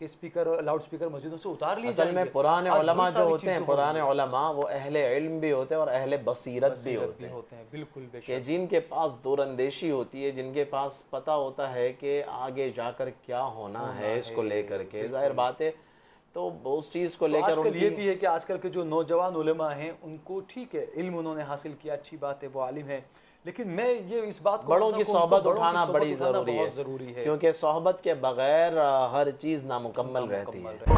کہ speaker loud speaker مسجدوں سے اتار لیے اصل میں پرانے علماء جو ہوتے ہیں، پرانے علماء وہ اہل علم بھی ہوتے ہیں اور اہل بصیرت بھی ہوتے ہیں، بالکل بے شک، کہ جن کے پاس دور اندیشی ہوتی ہے، جن کے پاس پتہ ہوتا ہے کہ آگے جا کر کیا ہونا ہے اس کو لے کر کے، ظاہر بات ہے تو اس چیز کو لے کر آج کل یہ بھی ہے کہ آج کل کے جو نوجوان علماء ہیں ان کو ٹھیک ہے علم انہوں نے حاصل کیا، اچھی بات ہے، وہ عالم ہے، لیکن میں یہ اس بات کو بڑوں کی صحبت اٹھانا بڑی بہت ضروری ہے، کیونکہ صحبت کے بغیر ہر چیز نامکمل رہتی ہے۔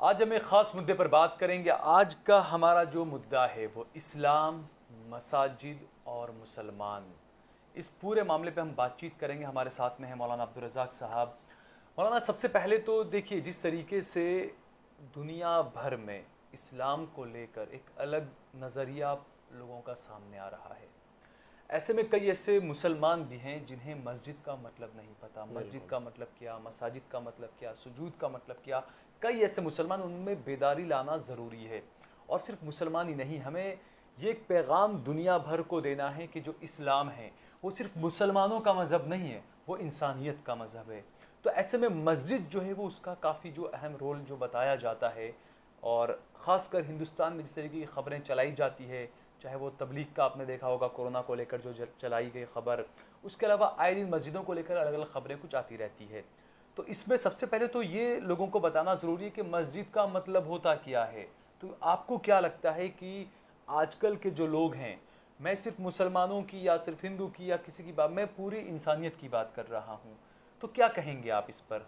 آج ہم ایک خاص مدعے پر بات کریں گے۔ آج کا ہمارا جو مدعا ہے وہ اسلام، مساجد اور مسلمان، اس پورے معاملے پہ ہم بات چیت کریں گے۔ ہمارے ساتھ میں ہیں مولانا عبدالرزاق صاحب۔ مولانا سب سے پہلے تو دیکھیے جس طریقے سے دنیا بھر میں اسلام کو لے کر ایک الگ نظریہ لوگوں کا سامنے آ رہا ہے، ایسے میں کئی ایسے مسلمان بھی ہیں جنہیں مسجد کا مطلب نہیں پتہ، مسجد کا مطلب کیا، مساجد کا مطلب کیا، سجود کا مطلب کیا۔ کئی ایسے مسلمان، ان میں بیداری لانا ضروری ہے۔ اور صرف مسلمان ہی نہیں، ہمیں یہ ایک پیغام دنیا بھر کو دینا ہے کہ جو اسلام ہے وہ صرف مسلمانوں کا مذہب نہیں ہے، وہ انسانیت کا مذہب ہے۔ تو ایسے میں مسجد جو ہے وہ اس کا کافی جو اہم رول جو بتایا جاتا ہے، اور خاص کر ہندوستان میں جس طرح کی خبریں چلائی جاتی ہے، چاہے وہ تبلیغ کا آپ نے دیکھا ہوگا کورونا کو لے کر جو چلائی گئی خبر، اس کے علاوہ آئے دن مسجدوں کو لے کر الگ الگ خبریں کچھ آتی رہتی ہے۔ تو اس میں سب سے پہلے تو یہ لوگوں کو بتانا ضروری ہے کہ مسجد کا مطلب ہوتا کیا ہے۔ تو آپ کو کیا لگتا ہے کہ آج کل کے جو لوگ ہیں، میں صرف مسلمانوں کی یا صرف ہندو کی یا کسی کی بات، میں پوری انسانیت کی بات کر رہا ہوں، تو کیا کہیں گے آپ اس پر؟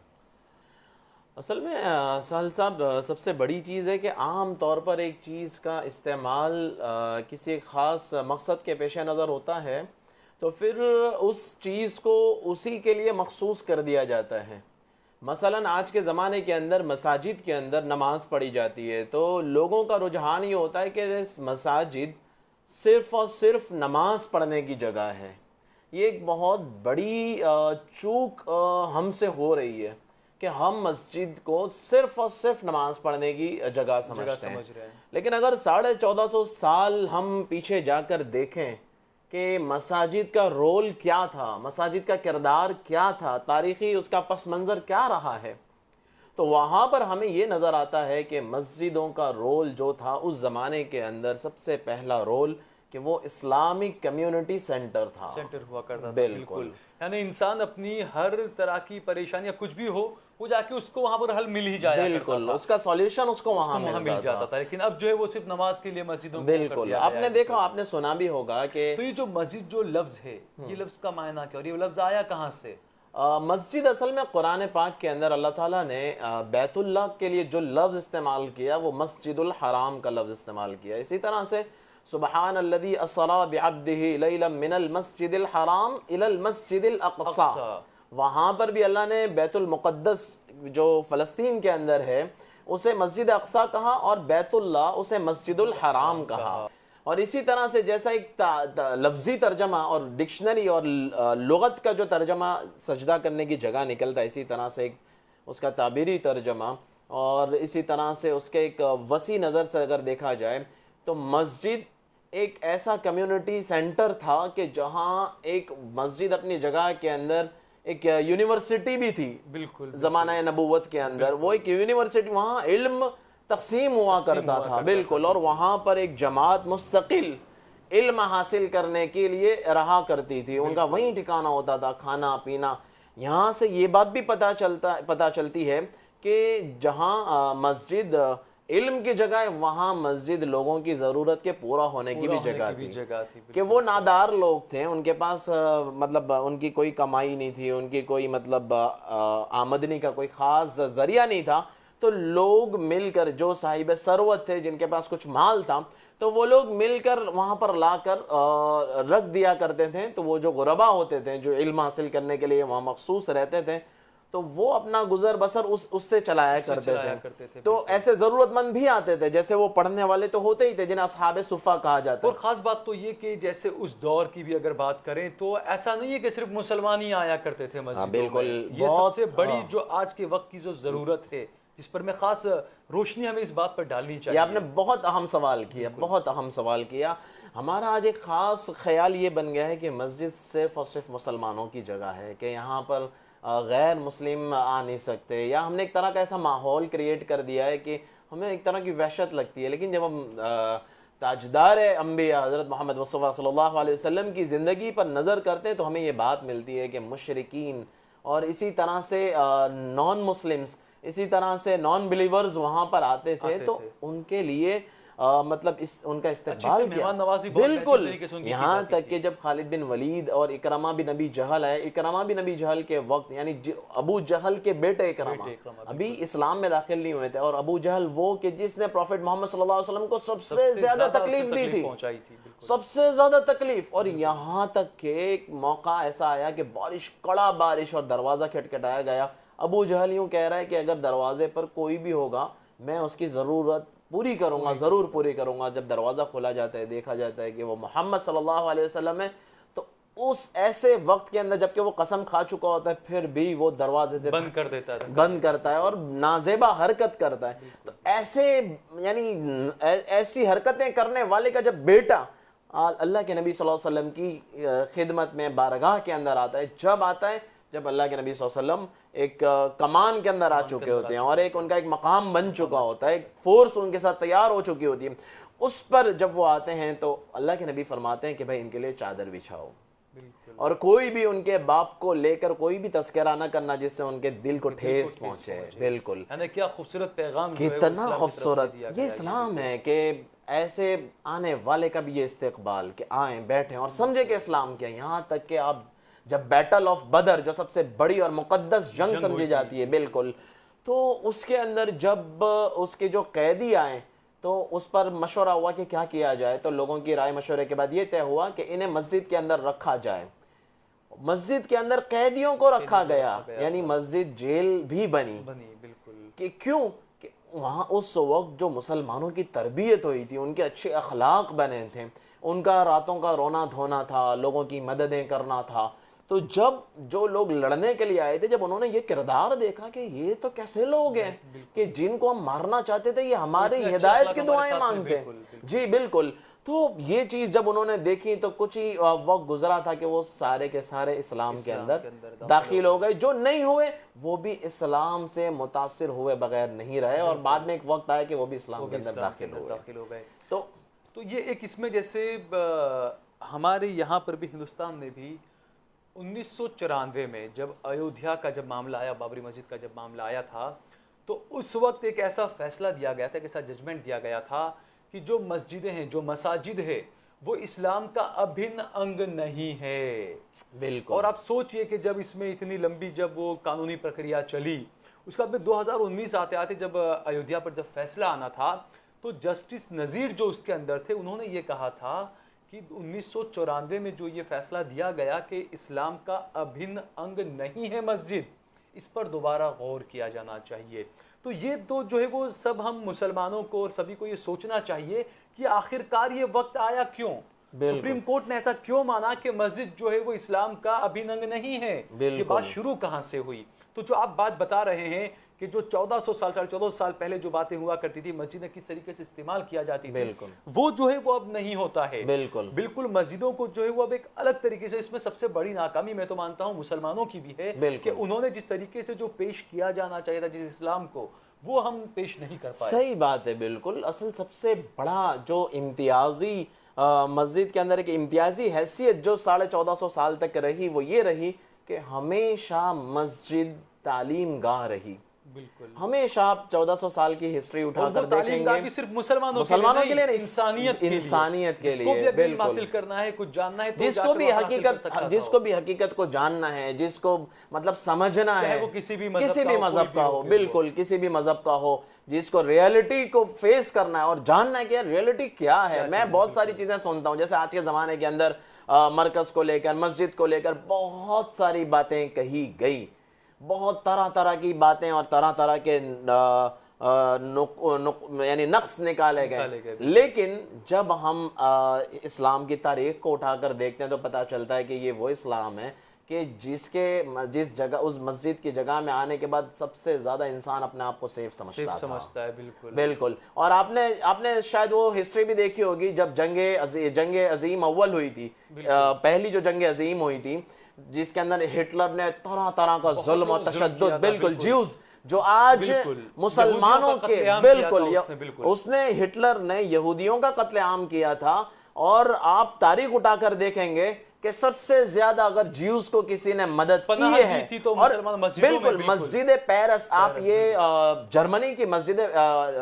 اصل میں سہل صاحب سب سے بڑی چیز ہے کہ عام طور پر ایک چیز کا استعمال کسی خاص مقصد کے پیش نظر ہوتا ہے تو پھر اس چیز کو اسی کے لیے مخصوص کر دیا جاتا ہے۔ مثلا آج کے زمانے کے اندر مساجد کے اندر نماز پڑھی جاتی ہے تو لوگوں کا رجحان یہ ہوتا ہے کہ مساجد صرف اور صرف نماز پڑھنے کی جگہ ہے۔ یہ ایک بہت بڑی چوک ہم سے ہو رہی ہے کہ ہم مسجد کو صرف اور صرف نماز پڑھنے کی جگہ سمجھتے ہیں، لیکن اگر 1450 سال ہم پیچھے جا کر دیکھیں کہ مساجد کا رول کیا تھا، مساجد کا کردار کیا تھا، تاریخی اس کا پس منظر کیا رہا ہے، تو وہاں پر ہمیں یہ نظر آتا ہے کہ مسجدوں کا رول جو تھا اس زمانے کے اندر سب سے پہلا رول کہ وہ اسلامک کمیونٹی سینٹر تھا، سینٹر ہوا کرتا تھا۔ بالکل، یعنی انسان اپنی ہر طرح کی پریشانی یا کچھ بھی ہو وہ جا کے اس کو وہاں پر حل مل ہی جایا کرتا تھا، بالکل اس کا سولیوشن اس کو وہاں مل جاتا تھا۔ لیکن اب جو ہے وہ صرف نماز کے لیے مسجدوں کو بالکل، آپ نے دیکھا، آپ نے سنا بھی ہوگا کہ تو یہ جو مسجد جو لفظ ہے، یہ لفظ کا معنی کیا اور یہ لفظ آیا کہاں سے؟ مسجد اصل میں قرآن پاک کے اندر اللہ تعالیٰ نے بیت اللہ کے لیے جو لفظ استعمال کیا وہ مسجد الحرام کا لفظ استعمال کیا۔ اسی طرح سے سبحان الذی اسری بعبدہ لیلا من المسجد الحرام الی المسجد الاقصی، وہاں پر بھی اللہ نے بیت المقدس جو فلسطین کے اندر ہے اسے مسجد اقصی کہا اور بیت اللہ اسے مسجد الحرام کہا۔ اور اسی طرح سے جیسا ایک لفظی ترجمہ اور ڈکشنری اور لغت کا جو ترجمہ سجدہ کرنے کی جگہ نکلتا ہے، اسی طرح سے ایک اس کا تعبیری ترجمہ، اور اسی طرح سے اس کے ایک وسیع نظر سے اگر دیکھا جائے تو مسجد ایک ایسا کمیونٹی سینٹر تھا کہ جہاں ایک مسجد اپنی جگہ کے اندر ایک یونیورسٹی بھی تھی، بالکل زمانہ نبوت کے اندر وہ ایک یونیورسٹی، وہاں علم تقسیم ہوا کرتا تھا، بالکل، اور وہاں پر ایک جماعت مستقل علم حاصل کرنے کے لیے رہا کرتی تھی، ان کا وہیں ٹھکانہ ہوتا تھا، کھانا پینا۔ یہاں سے یہ بات بھی پتہ چلتی ہے کہ جہاں مسجد علم کی جگہ ہے وہاں مسجد لوگوں کی ضرورت کے پورا ہونے کی بھی جگہ تھی، کہ وہ نادار لوگ تھے، ان کے پاس مطلب ان کی کوئی کمائی نہیں تھی، ان کی کوئی مطلب آمدنی کا کوئی خاص ذریعہ نہیں تھا، تو لوگ مل کر جو صاحب ثروت تھے جن کے پاس کچھ مال تھا تو وہ لوگ مل کر وہاں پر لا کر رکھ دیا کرتے تھے، تو وہ جو غربا ہوتے تھے جو علم حاصل کرنے کے لیے وہاں مخصوص رہتے تھے تو وہ اپنا گزر بسر اس سے چلایا کرتے تھے۔ تو ایسے ضرورت مند بھی آتے تھے، جیسے وہ پڑھنے والے تو ہوتے ہی تھے جنہیں اصحاب صفہ کہا جاتا ہے۔ اور خاص بات تو یہ کہ جیسے اس دور کی بھی اگر بات کریں تو ایسا نہیں ہے کہ صرف مسلمان ہی آیا کرتے تھے مسجدوں میں، بالکل، یہ سب سے بڑی جو آج کے وقت کی جو ضرورت ہے جس پر میں خاص روشنی ہمیں اس بات پر ڈالنی چاہیے۔ یہ آپ نے بہت اہم سوال کیا، بہت اہم سوال کیا۔ ہمارا آج ایک خاص خیال یہ بن گیا ہے کہ مسجد صرف اور صرف مسلمانوں کی جگہ ہے، کہ یہاں پر غیر مسلم آ نہیں سکتے، یا ہم نے ایک طرح کا ایسا ماحول کریٹ کر دیا ہے کہ ہمیں ایک طرح کی وحشت لگتی ہے۔ لیکن جب ہم تاجدار انبیاء حضرت محمد مصطفیٰ صلی اللہ علیہ وسلم کی زندگی پر نظر کرتے ہیں تو ہمیں یہ بات ملتی ہے کہ مشرکین اور اسی طرح سے نان مسلمز، اسی طرح سے نان بلیورز وہاں پر آتے تھے تو ان کے لیے مطلب ان کا استقبال کیا، بالکل یہاں تک کہ جب خالد بن ولید اور اکرمہ بن ابی جہل ہے، اکرمہ بن ابی جہل کے وقت یعنی ابو جہل کے بیٹے اکرمہ ابھی اسلام میں داخل نہیں ہوئے تھے، اور ابو جہل وہ کہ جس نے پروفٹ محمد صلی اللہ علیہ وسلم کو سب سے زیادہ تکلیف دی تھی، سب سے زیادہ تکلیف، اور یہاں تک کہ ایک موقع ایسا آیا کہ بارش، کڑا بارش، اور دروازہ کھٹکھٹایا گیا۔ ابو جہل یوں کہہ رہا ہے کہ اگر دروازے پر کوئی بھی ہوگا میں اس کی ضرورت پوری کروں گا، ضرور پوری کروں گا۔ جب دروازہ کھولا جاتا ہے دیکھا جاتا ہے کہ وہ محمد صلی اللہ علیہ وسلم ہے، تو اس ایسے وقت کے اندر جبکہ وہ قسم کھا چکا ہوتا ہے پھر بھی وہ دروازے سے بند کرتا ہے اور نازیبا حرکت کرتا ہے۔ تو ایسے یعنی ایسی حرکتیں کرنے والے کا جب بیٹا اللہ کے نبی صلی اللہ علیہ وسلم کی خدمت میں بارگاہ کے اندر آتا ہے، جب آتا ہے جب اللہ کے نبی صلی اللہ علیہ وسلم ایک کمان کے اندر آ چکے ہوتے ہیں اور ایک ان کا ایک مقام بن چکا ہوتا ہے، ایک فورس ان کے ساتھ تیار ہو چکی ہوتی ہے، اس پر جب وہ آتے ہیں تو اللہ کے نبی فرماتے ہیں کہ بھائی ان کے لیے چادر بچھاؤ، اور کوئی بھی ان کے باپ کو لے کر کوئی بھی تذکرہ نہ کرنا جس سے ان کے دل کو ٹھیس پہنچے۔ بالکل، کیا خوبصورت پیغام، کتنا خوبصورت یہ اسلام ہے کہ ایسے آنے والے کا بھی یہ استقبال کہ آئیں بیٹھیں اور سمجھے کہ اسلام کیا۔ یہاں تک کہ آپ جب بیٹل آف بدر جو سب سے بڑی اور مقدس جنگ سمجھی جاتی ہے، بالکل، تو اس کے اندر جب اس کے جو قیدی آئیں تو اس پر مشورہ ہوا کہ کیا کیا جائے، تو لوگوں کی رائے مشورے کے بعد یہ طے ہوا کہ انہیں مسجد کے اندر رکھا جائے۔ مسجد کے اندر قیدیوں کو رکھا گیا، یعنی مسجد جیل بھی بنی، کہ کیوں کہ وہاں اس وقت جو مسلمانوں کی تربیت ہوئی تھی، ان کے اچھے اخلاق بنے تھے، ان کا راتوں کا رونا دھونا تھا، لوگوں کی مددیں کرنا تھا۔ تو جب جو لوگ لڑنے کے لیے آئے تھے، جب انہوں نے یہ کردار دیکھا کہ یہ تو کیسے لوگ ہیں کہ جن کو ہم مارنا چاہتے تھے یہ ہماری ہدایت کی دعائیں مانگتے ہیں، جی بالکل، تو یہ چیز جب انہوں نے دیکھی تو کچھ ہی وقت گزرا تھا کہ وہ سارے کے سارے اسلام کے اندر داخل ہو گئے۔ جو نہیں ہوئے وہ بھی اسلام سے متاثر ہوئے بغیر نہیں رہے، اور بعد میں ایک وقت آیا کہ وہ بھی اسلام کے اندر داخل ہو گئے۔ تو یہ ایک اس میں جیسے ہمارے یہاں پر بھی ہندوستان میں بھی 1994 میں جب ایودھیا کا جب معاملہ آیا، بابری مسجد کا جب معاملہ آیا تھا، تو اس وقت ایک ایسا فیصلہ دیا گیا تھا، ایک ایسا ججمنٹ دیا گیا تھا کہ جو مسجدیں ہیں، جو مساجد ہے، وہ اسلام کا ابھن انگ نہیں ہے۔ بالکل، اور آپ سوچئے کہ جب اس میں اتنی لمبی جب وہ قانونی پرکریا چلی، اس کا بعد 2019 آتے آتے جب ایودھیا پر جب فیصلہ آنا تھا تو جسٹس نذیر جو اس کے اندر تھے، انہوں نے یہ کہا تھا کہ 1994 میں جو یہ فیصلہ دیا گیا کہ اسلام کا ابھن انگ نہیں ہے مسجد، اس پر دوبارہ غور کیا جانا چاہیے۔ تو یہ تو جو ہے وہ سب ہم مسلمانوں کو اور سبھی کو یہ سوچنا چاہیے کہ آخرکار یہ وقت آیا کیوں، سپریم کورٹ نے ایسا کیوں مانا کہ مسجد جو ہے وہ اسلام کا ابھن انگ نہیں ہے، یہ بات شروع کہاں سے ہوئی۔ تو جو آپ بات بتا رہے ہیں کہ جو 1400 سال 1450 سال پہلے جو باتیں ہوا کرتی تھی، مسجدیں کس طریقے سے استعمال کیا جاتی تھی، وہ جو ہے وہ اب نہیں ہوتا ہے۔ بالکل مسجدوں کو جو ہے وہ اب ایک الگ طریقے سے، اس میں سب سے بڑی ناکامی میں تو مانتا ہوں مسلمانوں کی بھی ہے کہ انہوں نے جس طریقے سے جو پیش کیا جانا چاہیے تھا جس اسلام کو، وہ ہم پیش نہیں کر پائے۔ صحیح بات ہے، بالکل۔ اصل سب سے بڑا جو امتیازی مسجد کے اندر ایک امتیازی حیثیت جو 1450 سال تک رہی، وہ یہ رہی کہ ہمیشہ مسجد تعلیم گاہ رہی۔ بالکل، ہمیشہ آپ 1400 سال کی ہسٹری اٹھا کر دیکھیں گے، صرف مسلمانوں کے لیے نہیں، انسانیت کے لیے، بالکل، حاصل کرنا ہے، کچھ جاننا ہے، جس کو بھی حقیقت کو جاننا ہے، جس کو مطلب سمجھنا ہے، وہ کسی بھی مذہب کا ہو، بالکل کسی بھی مذہب کا ہو، جس کو ریئلٹی کو فیس کرنا ہے اور جاننا ہے کہ ریئلٹی کیا ہے۔ میں بہت ساری چیزیں سنتا ہوں، جیسے آج کے زمانے کے اندر مرکز کو لے کر، مسجد کو لے کر بہت ساری باتیں کہی گئی، بہت طرح طرح کی باتیں اور طرح طرح کے یعنی نقص نکالے گئے، لیکن جب ہم اسلام کی تاریخ کو اٹھا کر دیکھتے ہیں تو پتہ چلتا ہے کہ یہ وہ اسلام ہے کہ جس جگہ اس مسجد کی جگہ میں آنے کے بعد سب سے زیادہ انسان اپنے آپ کو سیف سمجھتا ہے. بالکل بالکل. اور آپ نے شاید وہ ہسٹری بھی دیکھی ہوگی جب جنگ عظیم اول ہوئی تھی, پہلی جو جنگ عظیم ہوئی تھی جس کے اندر ہٹلر نے طرح طرح کا ظلم و تشدد, بالکل جیوز جو آج مسلمانوں کے, بالکل اس نے ہٹلر نے یہودیوں کا قتل عام کیا تھا. اور آپ تاریخ اٹھا کر دیکھیں گے کہ سب سے زیادہ اگر جیوز کو کسی نے مدد کی ہے, اور بالکل مسجد پیرس, آپ یہ جرمنی کی مسجد,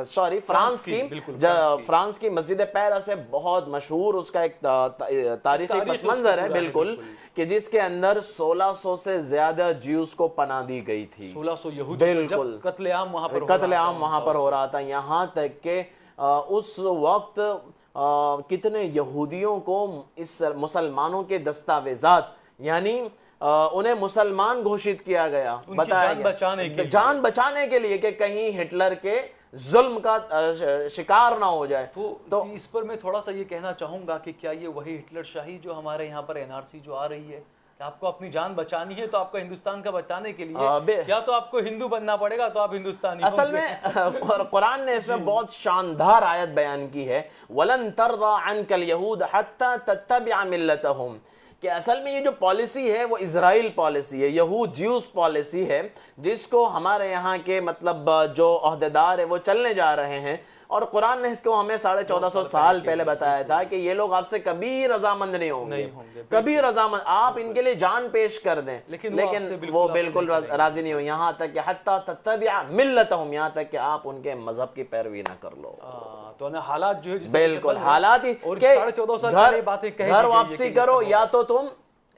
سوری فرانس کی مسجد پیرس ہے, بہت مشہور, اس کا ایک تاریخی پس منظر ہے بالکل, کہ جس کے اندر 1600 سے زیادہ جیوز کو پناہ دی گئی تھی. 1600 یہودی, بالکل قتل عام وہاں پر ہو رہا تھا. یہاں تک کہ اس وقت کتنے یہودیوں کو اس مسلمانوں کے دستاویزات, یعنی انہیں مسلمان گھوشت کیا گیا, بتایا جان بچانے کے لیے کہ کہیں ہٹلر کے ظلم کا شکار نہ ہو جائے. تو اس پر میں تھوڑا سا یہ کہنا چاہوں گا کہ کیا یہ وہی ہٹلر شاہی جو ہمارے یہاں پر NRC جو آ رہی ہے, آپ کو اپنی جان بچانی ہے تو آپ کو ہندوستان کا بچانے کے لیے یا تو آپ کو ہندو بننا پڑے گا تو آپ ہندوستانی. اصل میں قرآن نے اس میں بہت شاندار آیت بیان کی ہے, وَلَن تَرْضَى عَنْكَ الْيَهُودَ حَتَّى تَتَّبِعَ مِلَّتَهُمْ, کہ اصل میں یہ جو پالیسی ہے وہ اسرائیل پالیسی ہے, یہود جیوز پالیسی ہے, جس کو ہمارے یہاں کے مطلب جو عہدیدار ہیں وہ چلنے جا رہے ہیں. اور قرآن نے اس کو ہمیں 1450 سال پہلے بتایا تھا کہ یہ لوگ آپ سے کبھی رضامند نہیں ہوں گے, کبھی رضامند, آپ ان کے لیے جان پیش کر دیں لیکن وہ بالکل راضی نہیں ہو, یہاں تک کہ حتی تتبع ملتہم, یہاں تک کہ آپ ان کے مذہب کی پیروی نہ کر لو. تو حالات جو ہے بالکل حالات ہی کہ گھر واپسی کرو, یا تو تم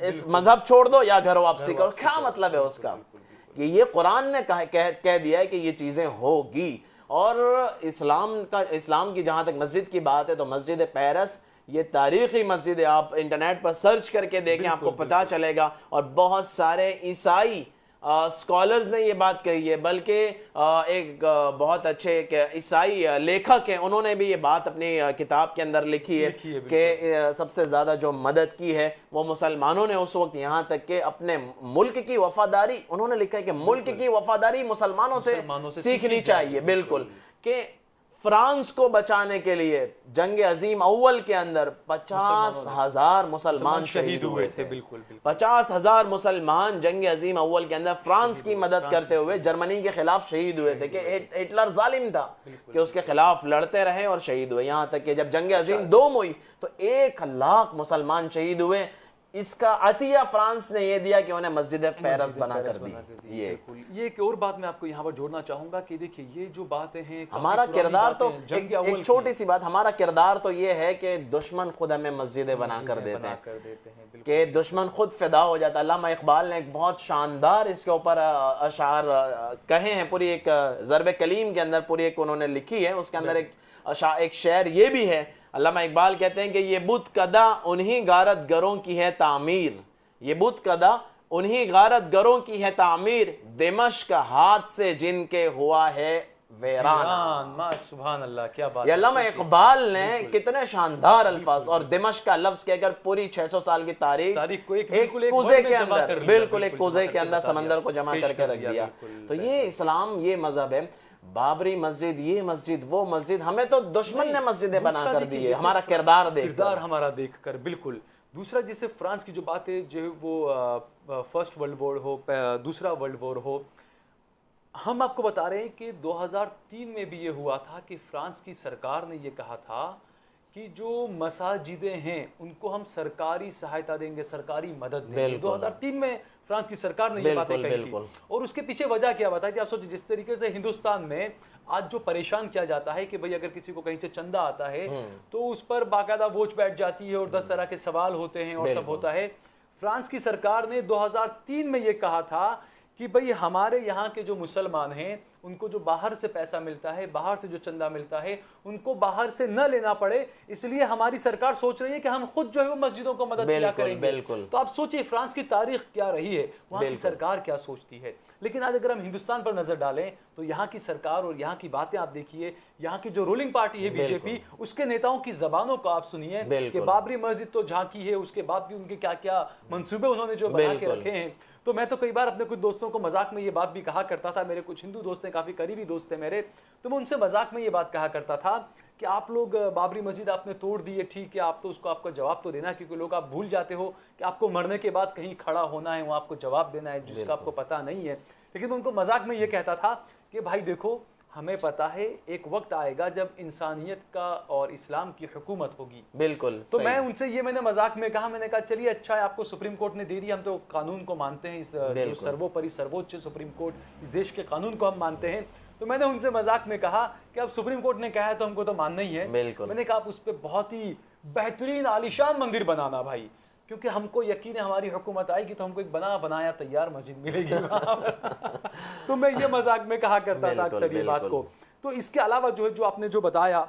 اس مذہب چھوڑ دو یا گھر واپسی کرو. کیا مطلب ہے اس کا؟ یہ قرآن نے کہہ دیا ہے کہ یہ چیزیں ہوگی. اور اسلام کی جہاں تک مسجد کی بات ہے تو مسجد پیرس یہ تاریخی مسجد ہے, آپ انٹرنیٹ پر سرچ کر کے دیکھیں, آپ کو پتہ چلے گا. اور بہت سارے عیسائی اسکالرز نے یہ بات کہی ہے, بلکہ ایک بہت اچھے عیسائی لیکھک ہیں, انہوں نے بھی یہ بات اپنی کتاب کے اندر لکھی ہے کہ سب سے زیادہ جو مدد کی ہے وہ مسلمانوں نے اس وقت, یہاں تک کہ اپنے ملک کی وفاداری, انہوں نے لکھا ہے کہ ملک کی وفاداری مسلمانوں سے سیکھنی چاہیے. بالکل, کہ فرانس کو بچانے کے لیے جنگ عظیم اول کے اندر 50,000 مسلمان شہید ہوئے تھے. 50,000 مسلمان جنگ عظیم اول کے اندر فرانس کی مدد کرتے ہوئے جرمنی کے خلاف شہید ہوئے تھے, کہ ہٹلر ظالم تھا کہ اس کے خلاف لڑتے رہے اور شہید ہوئے. یہاں تک کہ جب جنگ عظیم دوم ہوئی تو 1,00,000 مسلمان شہید ہوئے. اس کا عطیہ فرانس نے یہ دیا کہ انہیں مسجد پیرس بنا کر دی. یہ ایک اور بات میں آپ کو یہاں پر جوڑنا چاہوں گا کہ دیکھیں یہ جو باتیں ہیں, ہمارا کردار تو ایک چھوٹی سی بات, ہمارا کردار تو یہ ہے کہ دشمن خود ہمیں مسجدیں بنا کر دیتے ہیں, کہ دشمن خود فدا ہو جاتا ہے. علامہ اقبال نے ایک بہت شاندار اس کے اوپر اشعار کہے ہیں, پوری ایک ضرب کلیم کے اندر پوری ایک انہوں نے لکھی ہے. اس کے اندر ایک شعر یہ بھی ہے, علامہ اقبال کہتے ہیں کہ یہ بت کدہ انہی غارت گروں کی ہے تعمیر, یہ بت کدہ انہی غارت گروں کی ہے تعمیر, دمشق کا ہاتھ سے جن کے ہوا ہے ویران. سبحان اللہ, کیا بات. یہ علامہ اقبال نے کتنے شاندار الفاظ, اور دمشق کا لفظ کہہ کر پوری 600 سال کی تاریخ کو ایک کوزے کے اندر, بالکل ایک کوزے کے اندر سمندر کو جمع کر کے رکھ دیا. تو یہ اسلام, یہ مذہب ہے. بابری مسجد, یہ مسجد, وہ مسجد, ہمیں تو دشمن نے مسجدیں بنا کر دی ہے ہمارا کردار ہمارا دیکھ کر. بالکل. دوسرا جیسے فرانس کی جو بات ہے, جو وہ فرسٹ ورلڈ وار ہو, دوسرا ورلڈ وار ہو, ہم آپ کو بتا رہے ہیں کہ 2003 میں بھی یہ ہوا تھا کہ فرانس کی سرکار نے یہ کہا تھا کہ جو مساجدیں ہیں ان کو ہم سرکاری سہایتا دیں گے, سرکاری مدد دیں گے. 2003 میں فرانس کی سرکار نے یہ باتیں کہی تھی. اور اس کے پیچھے وجہ کیا بتائی تھی؟ آپ سوچیں, جس طریقے سے ہندوستان میں آج جو پریشان کیا جاتا ہے کہ بھئی اگر کسی کو کہیں سے چندہ آتا ہے تو اس پر باقاعدہ ووچ بیٹھ جاتی ہے اور 10 طرح کے سوال ہوتے ہیں اور سب ہوتا ہے. فرانس کی سرکار نے 2003 میں یہ کہا تھا کہ بھئی ہمارے یہاں کے جو مسلمان ہیں ان کو جو باہر سے پیسہ ملتا ہے, باہر سے جو چندہ ملتا ہے, ان کو باہر سے نہ لینا پڑے. اس لیے ہماری سرکار سوچ رہی ہے کہ ہم خود جو ہے وہ مسجدوں کو مدد کیا کریں گے. تو آپ سوچئے فرانس کی تاریخ کیا رہی ہے, وہاں کی سرکار کیا سوچتی ہے. لیکن آج اگر ہم ہندوستان پر نظر ڈالیں تو یہاں کی سرکار اور یہاں کی باتیں آپ دیکھیے, یہاں کی جو رولنگ پارٹی ہے بی جے پی, اس کے نیتاؤں کی زبانوں کو آپ سنیے کہ بابری مسجد تو جھانکی ہے, اس کے بعد بھی ان کے کیا کیا منصوبے انہوں نے جو بنا کے رکھے ہیں. تو میں تو کئی بار اپنے کچھ دوستوں کو مذاق میں یہ بات بھی کہا کرتا تھا, میرے کچھ ہندو دوست ہیں, کافی قریبی دوست ہیں میرے, تو میں ان سے مذاق میں یہ بات کہا کرتا تھا کہ آپ لوگ بابری مسجد آپ نے توڑ دی ہے, ٹھیک ہے, آپ تو اس کو آپ کا جواب تو دینا ہے, کیونکہ لوگ آپ بھول جاتے ہو کہ آپ کو مرنے کے بعد کہیں کھڑا ہونا ہے, وہ آپ کو جواب دینا ہے جس کا آپ کو پتہ نہیں ہے. لیکن میں ان کو مذاق میں یہ کہتا تھا کہ بھائی دیکھو, ہمیں پتہ ہے ایک وقت آئے گا جب انسانیت کا اور اسلام کی حکومت ہوگی. بالکل. تو میں ان سے یہ میں نے مذاق میں کہا, میں نے کہا چلیے اچھا ہے, آپ کو سپریم کورٹ نے دے دی, ہم تو قانون کو مانتے ہیں, اس سرووپری سرووچ سپریم کورٹ, اس دیش کے قانون کو ہم مانتے ہیں. تو میں نے ان سے مذاق میں کہا کہ اب سپریم کورٹ نے کہا ہے تو ہم کو تو ماننا ہی ہے. میں نے کہا آپ اس پہ بہت ہی بہترین عالیشان مندر بنانا بھائی, کیونکہ ہم کو یقین ہے ہماری حکومت آئے گی تو ہم کو ایک بنا بنایا تیار مسجد ملے گی. تو میں یہ مذاق میں کہا کرتا تھا اکثر یہ بات کو. تو اس کے علاوہ جو ہے جو آپ نے جو بتایا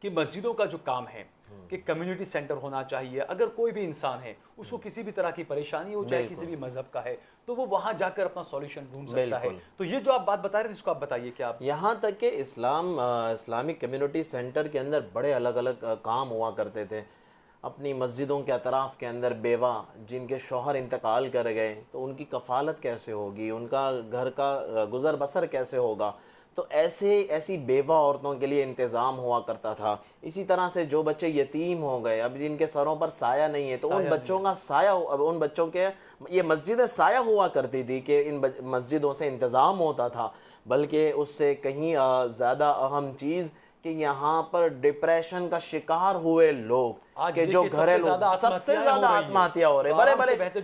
کہ مسجدوں کا جو کام ہے کہ کمیونٹی سینٹر ہونا چاہیے, اگر کوئی بھی انسان ہے اس کو کسی بھی طرح کی پریشانی ہو, چاہے کسی بھی مذہب کا ہے, تو وہ وہاں جا کر اپنا سولوشن ڈھونڈ سکتا ہے. تو یہ جو آپ بات بتا رہے تھے اس کو آپ بتائیے کہ آپ. یہاں تک کہ اسلامک کمیونٹی سینٹر کے اندر بڑے الگ الگ کام ہوا کرتے تھے. اپنی مسجدوں کے اطراف کے اندر بیوہ جن کے شوہر انتقال کر گئے تو ان کی کفالت کیسے ہوگی, ان کا گھر کا گزر بسر کیسے ہوگا, تو ایسی بیوہ عورتوں کے لیے انتظام ہوا کرتا تھا. اسی طرح سے جو بچے یتیم ہو گئے, اب جن کے سروں پر سایہ نہیں ہے, تو ان بچوں کا سایہ, ان بچوں کے یہ مسجد سایہ ہوا کرتی تھی کہ ان مسجدوں سے انتظام ہوتا تھا. بلکہ اس سے کہیں زیادہ اہم چیز کہ یہاں پر ڈپریشن کا شکار ہوئے لوگ کہ جو گھریلو سب سے زیادہ آتمہتیا ہو رہے,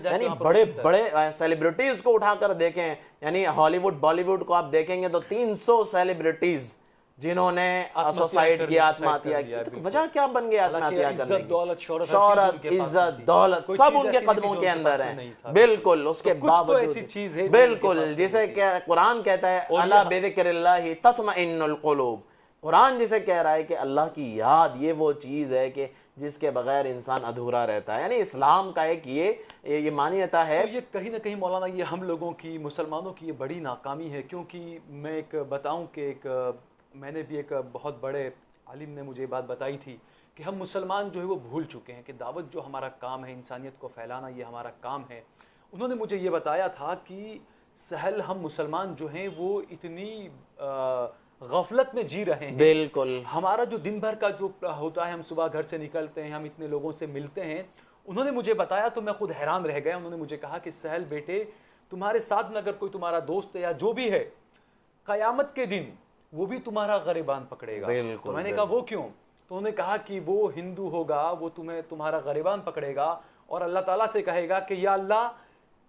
یعنی بڑے بڑے سیلیبریٹیز کو اٹھا کر دیکھیں, یعنی ہالی ووڈ بالی ووڈ کو آپ دیکھیں گے تو 300 سیلیبریٹیز جنہوں نے سوسائڈ کیا, آتمہتیا کی. وجہ کیا بن گیا آتمہتیا کرنے کی؟ شہرت, عزت, دولت سب ان کے قدموں کے اندر ہے. بالکل. اس کے باوجود بالکل جسے قرآن کہتا ہے الا بذکر اللہ تطمئن القلوب, قرآن جسے کہہ رہا ہے کہ اللہ کی یاد یہ وہ چیز ہے کہ جس کے بغیر انسان ادھورا رہتا ہے. یعنی اسلام کا ایک یہ مانیتا ہے. یہ کہیں نہ کہیں مولانا یہ ہم لوگوں کی, مسلمانوں کی یہ بڑی ناکامی ہے. کیونکہ میں ایک بتاؤں کہ میں نے بھی ایک بہت بڑے عالم نے مجھے بات بتائی تھی کہ ہم مسلمان جو ہے وہ بھول چکے ہیں کہ دعوت جو ہمارا کام ہے, انسانیت کو پھیلانا یہ ہمارا کام ہے. انہوں نے مجھے یہ بتایا تھا کہ سہل ہم مسلمان جو ہیں وہ اتنی غفلت میں جی رہے ہیں. بالکل. ہمارا جو دن بھر کا جو ہوتا ہے, ہم صبح گھر سے نکلتے ہیں, ہم اتنے لوگوں سے ملتے ہیں. انہوں نے مجھے بتایا تو میں خود حیران رہ گیا. انہوں نے مجھے کہا کہ سہل بیٹے تمہارے ساتھ میں اگر کوئی تمہارا دوست ہے یا جو بھی ہے, قیامت کے دن وہ بھی تمہارا غریبان پکڑے گا. تو میں نے کہا وہ کیوں؟ تو انہوں نے کہا کہ وہ ہندو ہوگا, وہ تمہارا غریبان پکڑے گا اور اللہ تعالیٰ سے کہے گا کہ یا اللہ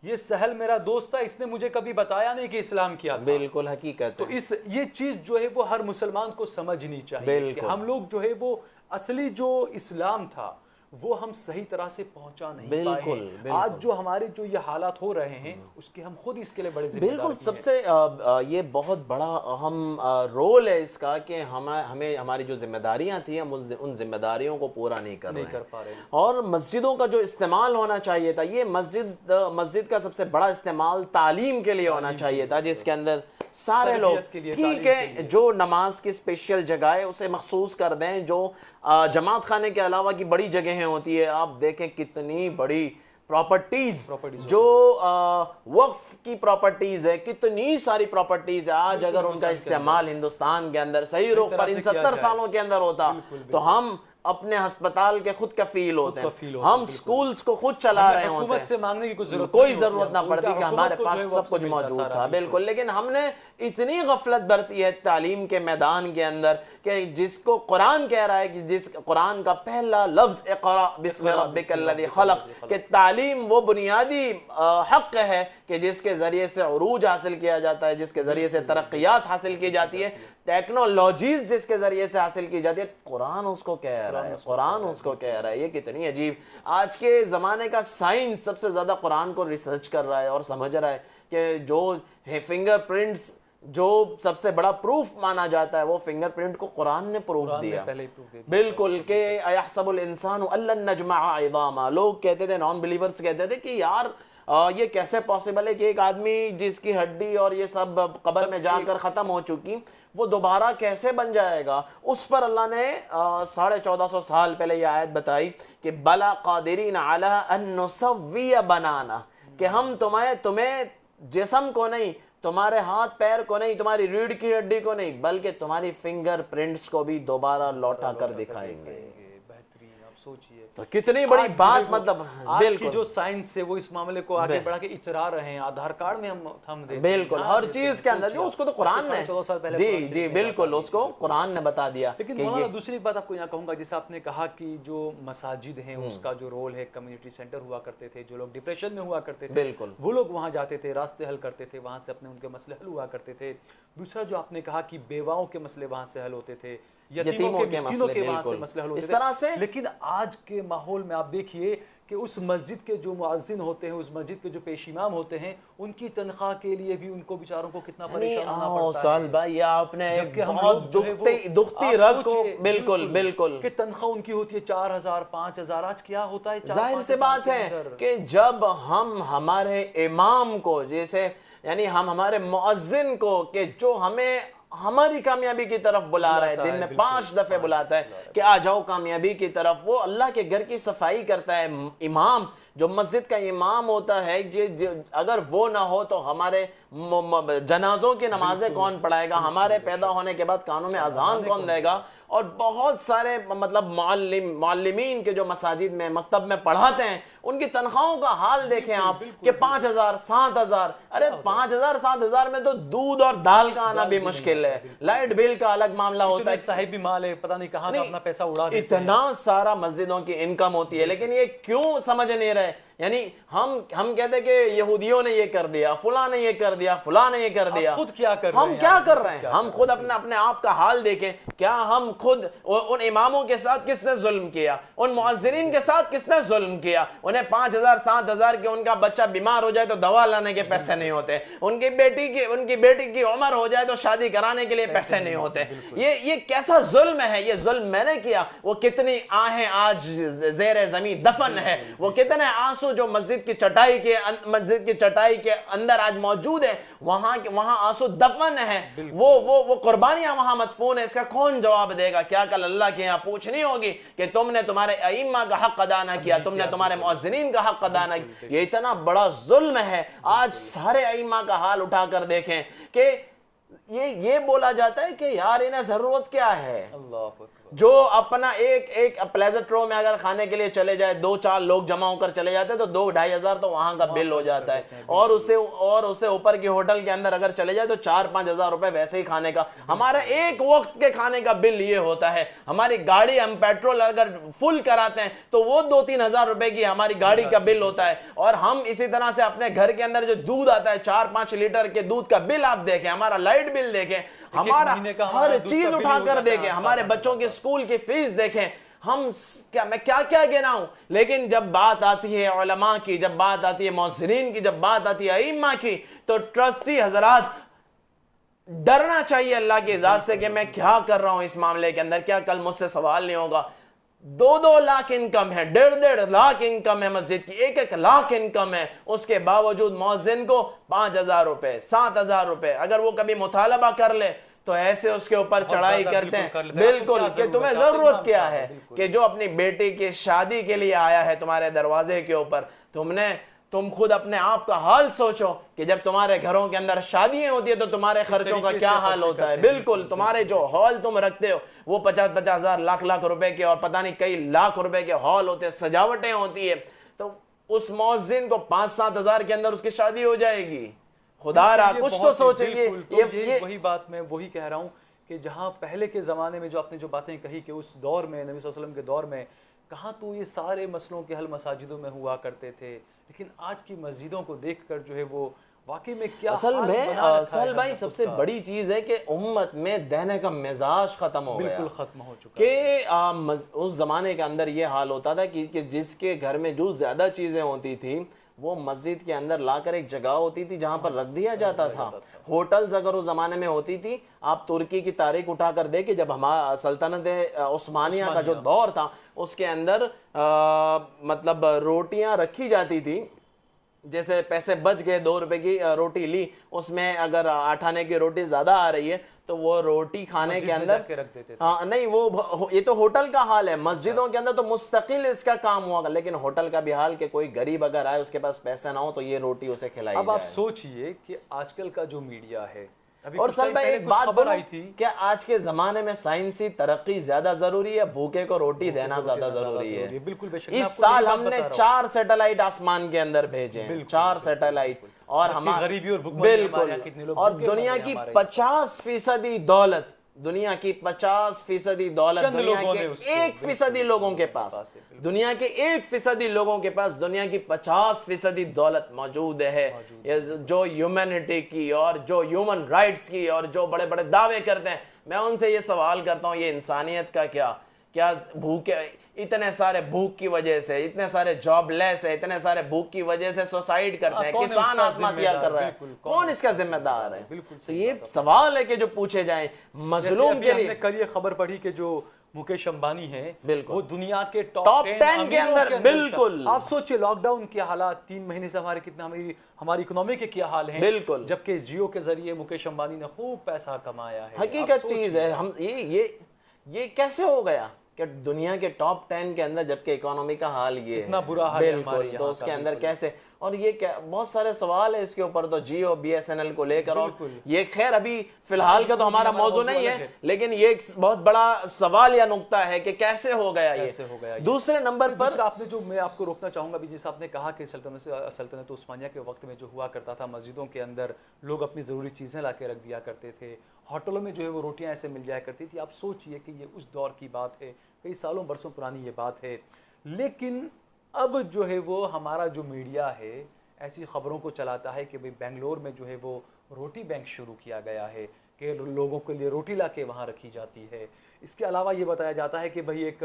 یہ سہل میرا دوست تھا, اس نے مجھے کبھی بتایا نہیں کہ اسلام کیا تھا. بالکل حقیقت. تو یہ چیز جو ہے وہ ہر مسلمان کو سمجھنی چاہیے کہ ہم لوگ جو ہے وہ اصلی جو اسلام تھا وہ ہم صحیح طرح سے پہنچا نہیں پائے ہیں. آج جو ہمارے جو یہ حالات ہو رہے ہیں اس کے ہم خود اس کے لیے بڑے ذمہ دار ہیں. بالکل. سب سے یہ بہت بڑا اہم رول ہے اس کا کہ ہمیں ہماری جو ذمہ داریاں تھیں ہم ان ذمہ داریوں کو پورا نہیں کر پا رہے ہیں. اور مسجدوں کا جو استعمال ہونا چاہیے تھا, یہ مسجد کا سب سے بڑا استعمال تعلیم کے لیے ہونا چاہیے تھا, جس کے اندر سارے لوگ ٹھیک ہے جو نماز کی اسپیشل جگہ ہے اسے مخصوص کر دیں. جو جماعت خانے کے علاوہ کی بڑی جگہیں ہوتی ہے, آپ دیکھیں کتنی بڑی پراپرٹیز جو وقف کی پراپرٹیز ہے, کتنی ساری پراپرٹیز ہے. آج اگر ان کا استعمال ہندوستان کے اندر صحیح رخ پر ان 70 سالوں کے اندر ہوتا تو ہم اپنے ہسپتال کے خود کفیل ہوتے ہیں, ہم سکولز کو خود چلا رہے ہوتے ہیں, حکومت سے مانگنے کی کوئی ضرورت نہ پڑتی کہ ہمارے پاس سب کچھ موجود تھا. بالکل. لیکن ہم نے اتنی غفلت برتی ہے تعلیم کے میدان کے اندر کہ جس کو قرآن کہہ رہا ہے کہ جس قرآن کا پہلا لفظ اقرأ بسم ربک الذی خلق, کہ تعلیم وہ بنیادی حق ہے کہ جس کے ذریعے سے عروج حاصل کیا جاتا ہے, جس کے ذریعے سے ترقیات حاصل کی جاتی ہے, ٹیکنالوجیز جس کے ذریعے سے حاصل کی جاتی ہے. قرآن اس کو کہہ رہا ہے, قرآن اس کو کہہ رہا ہے. یہ کتنی عجیب. آج کے زمانے کا سائنس سب سے زیادہ قرآن کو ریسرچ کر رہا ہے اور سمجھ رہا ہے کہ جو فنگر پرنٹس جو سب سے بڑا پروف مانا جاتا ہے وہ فنگر پرنٹ کو قرآن نے پروف دیا بالکل کہ ایحسب الانسان ان لن نجمع عظاما. لوگ کہتے تھے، نان بلیورز کہتے تھے کہ یار یہ کیسے پاسبل ہے کہ ایک آدمی جس کی ہڈی اور یہ سب قبر میں جا کر ختم ہو چکی وہ دوبارہ کیسے بن جائے گا. اس پر اللہ نے 1450 سال پہلے یہ آیت بتائی کہ بلا قادرین علی ان نسوی بنانا، کہ ہم تمہیں جسم کو نہیں، تمہارے ہاتھ پیر کو نہیں، تمہاری ریڑھ کی ہڈی کو نہیں، بلکہ تمہاری فنگر پرنٹس کو بھی دوبارہ لوٹا کر دکھائیں گے. بہترین. آپ سوچئے تو کتنی بڑی بات، مطلب آج کی جو سائنس ہے وہ اس معاملے کو آگے بڑھا کے اترا رہے ہیں. آدھار کارڈ میں ہم دیتے ہیں بالکل ہر چیز کے اندر، جو اس کو تو قرآن نے جی بالکل اس کو قرآن نے بتا دیا. لیکن مولانا دوسری بات آپ کو یہاں کہوں گا، جیسے آپ نے کہا کہ جو مساجد ہیں اس کا جو رول ہے، کمیونٹی سینٹر ہوا کرتے تھے، جو لوگ ڈپریشن میں ہوا کرتے تھے بالکل وہ لوگ وہاں جاتے تھے، راستے حل کرتے تھے، وہاں سے اپنے ان کے مسئلے حل ہوا کرتے تھے. دوسرا جو آپ نے کہا کہ بیواؤں کے مسئلے وہاں سے حل ہوتے تھے، یتیموں کے مسئلے وہاں سے مسئلے حل ہوتے تھے. لیکن آج کے ماحول میں آپ دیکھیے کہ اس مسجد کے جو مؤذن ہوتے ہیں، اس مسجد کے جو پیش امام ہوتے ہیں، ان کی تنخواہ کے لیے بھی ان کو بیچاروں کو کتنا پریشان ہونا پڑتا ہے. سال بھائی آپ نے بہت دکھتی رگ کو بالکل بالکل کہ تنخواہ ان کی ہوتی ہے 4000 5000. آج کیا ہوتا ہے؟ ظاہر سی بات ہے کہ جب ہم ہمارے امام کو، جیسے یعنی ہم ہمارے مؤذن کو کہ جو ہمیں ہماری کامیابی کی طرف بلا رہا ہے، دن میں 5 دفعے بلاتا ہے کہ آ جاؤ کامیابی کی طرف، وہ اللہ کے گھر کی صفائی کرتا ہے. امام جو مسجد کا امام ہوتا ہے، اگر وہ نہ ہو تو ہمارے جنازوں کی نمازیں کون پڑھائے گا؟ ہمارے پیدا ہونے کے بعد کانوں میں اذان کون دے گا؟ اور بہت سارے مطلب معلمین کے جو مساجد میں مکتب میں پڑھاتے ہیں، ان کی تنخواہوں کا حال دیکھیں آپ کہ 5000 7000. ارے 5000 7000 میں تو دودھ اور دال کا آنا بھی مشکل ہے، لائٹ بل کا الگ معاملہ ہوتا ہے، صاحب بھی مال ہے، پتہ نہیں کہاں کا اپنا پیسہ اڑا دیتے ہیں. اتنا سارا مسجدوں کی انکم ہوتی ہے، لیکن یہ کیوں سمجھ نہیں رہے. یعنی ہم کہتے ہیں کہ یہودیوں نے یہ کر دیا، فلاں نے یہ کر دیا، فلاں نے یہ کر دیا. خود کیا کر رہے ہیں؟ ہم کیا کر رہے ہیں؟ ہم خود اپنے آپ کا حال دیکھیں. کیا ہم خود ان اماموں کے ساتھ کس نے ظلم کیا؟ ان مؤذنین کے ساتھ کس نے ظلم کیا؟ انہیں 5000 7000 کے ان کا بچہ بیمار ہو جائے تو دوا لانے کے پیسے نہیں ہوتے، ان کی بیٹی کی عمر ہو جائے تو شادی کرانے کے لیے پیسے نہیں ہوتے. یہ کیسا ظلم ہے؟ یہ ظلم میں نے کیا. وہ کتنی آہیں آج زیر زمین دفن ہے، وہ کتنے آنسو جو مسجد کی چٹائی کے اندر آج موجود ہے، وہاں آنسو دفن ہے، وہ قربانیاں وہاں مدفون ہے. اس کا کون جواب دے گا؟ کیا کل اللہ کے یہاں پوچھنی ہوگی کہ تم نے تمہارے ائمہ کا حق ادا نہ کیا، تم نے تمہارے مؤذنین کا حق ادا نہ کیا؟ یہ اتنا بڑا ظلم ہے. آج سارے ائمہ کا حال اٹھا کر دیکھیں کہ یہ بولا جاتا ہے کہ یار انہیں ضرورت کیا ہے. جو اپنا ایک پلیزٹرو میں اگر کھانے کے لیے چلے جائے، 2-4 لوگ جمع ہو کر چلے جاتے ہیں تو 2-2.5 ہزار تو وہاں کا بل ہو جاتا ہے. اور اس سے اوپر کی ہوٹل کے اندر اگر چلے جائے تو 4-5 ہزار روپے ویسے ہی کھانے کا. ہمارا ایک وقت کے کھانے کا بل یہ ہوتا ہے. ہماری گاڑی ہم پیٹرول اگر فل کراتے ہیں تو وہ 2-3 ہزار روپے کی ہماری گاڑی کا بل ہوتا ہے. اور ہم اسی طرح سے اپنے گھر کے اندر جو دودھ آتا ہے 4-5 لیٹر کے دودھ کا بل آپ دیکھیں، ہمارا لائٹ بل دیکھیں، ہمارا ہر چیز اٹھا کر دیکھیں، ہمارے بچوں کی اسکول کی فیس دیکھیں. میں کیا گناؤں. لیکن جب بات آتی ہے علماء کی، جب بات آتی ہے مؤذنین کی، جب بات آتی ہے ائمہ کی، تو ٹرسٹی حضرات ڈرنا چاہیے اللہ کی ذات سے کہ میں کیا کر رہا ہوں اس معاملے کے اندر. کیا کل مجھ سے سوال نہیں ہوگا؟ 2-2 لاکھ انکم ہے، 1.5 لاکھ انکم ہے مسجد کی، 1 لاکھ انکم ہے. اس کے باوجود مؤذن کو 5000 روپے 7000 روپے اگر وہ کبھی مطالبہ کر لے تو ایسے اس کے اوپر چڑھائی کرتے ہیں. بالکل کہ تمہیں ضرورت کیا ہے کہ جو اپنی بیٹی کی شادی کے لیے آیا ہے تمہارے دروازے کے اوپر، تم خود اپنے آپ کا حال سوچو کہ جب تمہارے گھروں کے اندر شادیاں ہوتی ہیں تو تمہارے خرچوں کا کیا حال ہوتا ہے. بالکل تمہارے جو ہال تم رکھتے ہو وہ 50-50 ہزار لاکھ روپے کے اور پتہ نہیں کئی لاکھ روپے کے ہال ہوتے ہیں، سجاوٹیں ہوتی ہیں. تو اس مؤذن کو 5-7 ہزار کے اندر اس کی شادی ہو جائے گی. خدا را کچھ تو سوچیں. وہی بات میں وہی کہہ رہا ہوں کہ جہاں پہلے کے زمانے میں جو آپ نے جو باتیں کہی کہ اس دور میں نبی صلی اللہ علیہ وسلم کے دور میں کہاں تو یہ سارے مسئلوں کے حل مساجدوں میں ہوا کرتے تھے، لیکن آج کی مسجدوں کو دیکھ کر جو ہے وہ واقعی میں کیا اصل بھائی سب سے بڑی چیز ہے کہ امت میں دینے کا مزاج ختم ہو گیا، بالکل ختم ہو چکا کہ اس زمانے کے اندر یہ حال ہوتا تھا کہ جس کے گھر میں جو زیادہ چیزیں ہوتی تھیں وہ مسجد کے اندر لا کر ایک جگہ ہوتی تھی جہاں پر رکھ دیا جاتا تھا. ہوٹلز اگر اس زمانے میں ہوتی تھی, آپ ترکی کی تاریخ اٹھا کر دیکھیں, جب ہمارا سلطنت عثمانیہ کا جو دور تھا اس کے اندر مطلب روٹیاں رکھی جاتی تھی, جیسے پیسے بچ گئے 2 روپے کی روٹی لی, اس میں اگر 8 آنے کی روٹی زیادہ آ رہی ہے تو وہ روٹی کھانے کے اندر نہیں, وہ یہ تو ہوٹل کا حال ہے. مسجدوں کے اندر تو مستقل اس کا کام ہوا, لیکن ہوٹل کا بھی حال کہ کوئی غریب اگر آئے اس کے پاس پیسہ نہ ہو تو یہ روٹی اسے کھلائی جائے. اب آپ سوچئے کہ آج کل کا جو میڈیا ہے, اور سر میں ایک بات بولوں, کیا آج کے زمانے میں سائنسی ترقی زیادہ ضروری ہے, بھوکے کو روٹی دینا زیادہ ضروری ہے؟ بالکل بے شک. اس سال ہم نے 4 سیٹلائٹ آسمان کے اندر بھیجے ہیں, 4 سیٹلائٹ, اور بالکل, اور دنیا کی 50% دولت, دنیا کی 50% دولت دنیا کے 1% لوگوں کے پاس, دنیا کے 1% لوگوں کے پاس دنیا کی 50% دولت موجود ہے. جو ہیومینٹی کی اور جو ہیومن رائٹس کی اور جو بڑے بڑے دعوے کرتے ہیں, میں ان سے یہ سوال کرتا ہوں, یہ انسانیت کا کیا بھوک, اتنے سارے بھوک کی وجہ سے, اتنے سارے جاب لیس ہے, اتنے سارے بھوک کی وجہ سے سوسائیڈ کرتے ہیں, کسان آتمہتیا کر رہا ہے, کون اس کا ذمہ دار ہے؟ تو یہ سوال ہے کہ جو پوچھے جائیں مظلوم کے لیے. کل یہ خبر پڑھی کہ جو مکیش امبانی ہیں وہ دنیا کے ٹاپ 10 کے اندر, بالکل. آپ سوچئے لاک ڈاؤن کے حالات, 3 مہینے سے ہماری اکنومی کے کیا حال ہیں, بالکل, جبکہ جیو کے ذریعے مکیش امبانی نے خوب پیسہ کمایا ہے. حقیقت چیز ہے. ہم یہ کیسے ہو گیا کہ دنیا کے ٹاپ 10 کے اندر, جبکہ اکانومی کا حال یہ ہے, اتنا برا حال ہے بالکل, تو اس کے اندر کیسے, اور یہ بہت سارے سوال ہے اس کے اوپر تو جیو BSNL کو لے کر, اور یہ خیر ابھی فی الحال کا تو ہمارا موضوع نہیں ہے, لیکن یہ ایک بہت بڑا سوال یا نقطہ ہے کہ کیسے ہو گیا یہ. دوسرے نمبر پر آپ نے جو, میں آپ کو روکنا چاہوں گا ابھی, جیسے آپ نے کہا کہ سلطنت عثمانیہ کے وقت میں جو ہوا کرتا تھا, مسجدوں کے اندر لوگ اپنی ضروری چیزیں لا کے رکھ دیا کرتے تھے, ہوٹلوں میں جو ہے وہ روٹیاں ایسے مل جایا کرتی تھی. آپ سوچئے کہ یہ اس دور کی بات ہے, کئی سالوں برسوں پرانی یہ بات ہے, لیکن اب جو ہے وہ ہمارا جو میڈیا ہے ایسی خبروں کو چلاتا ہے کہ بنگلور میں جو ہے وہ روٹی بینک شروع کیا گیا ہے کہ لوگوں کے لیے روٹی لا کے وہاں رکھی جاتی ہے. اس کے علاوہ یہ بتایا جاتا ہے کہ ایک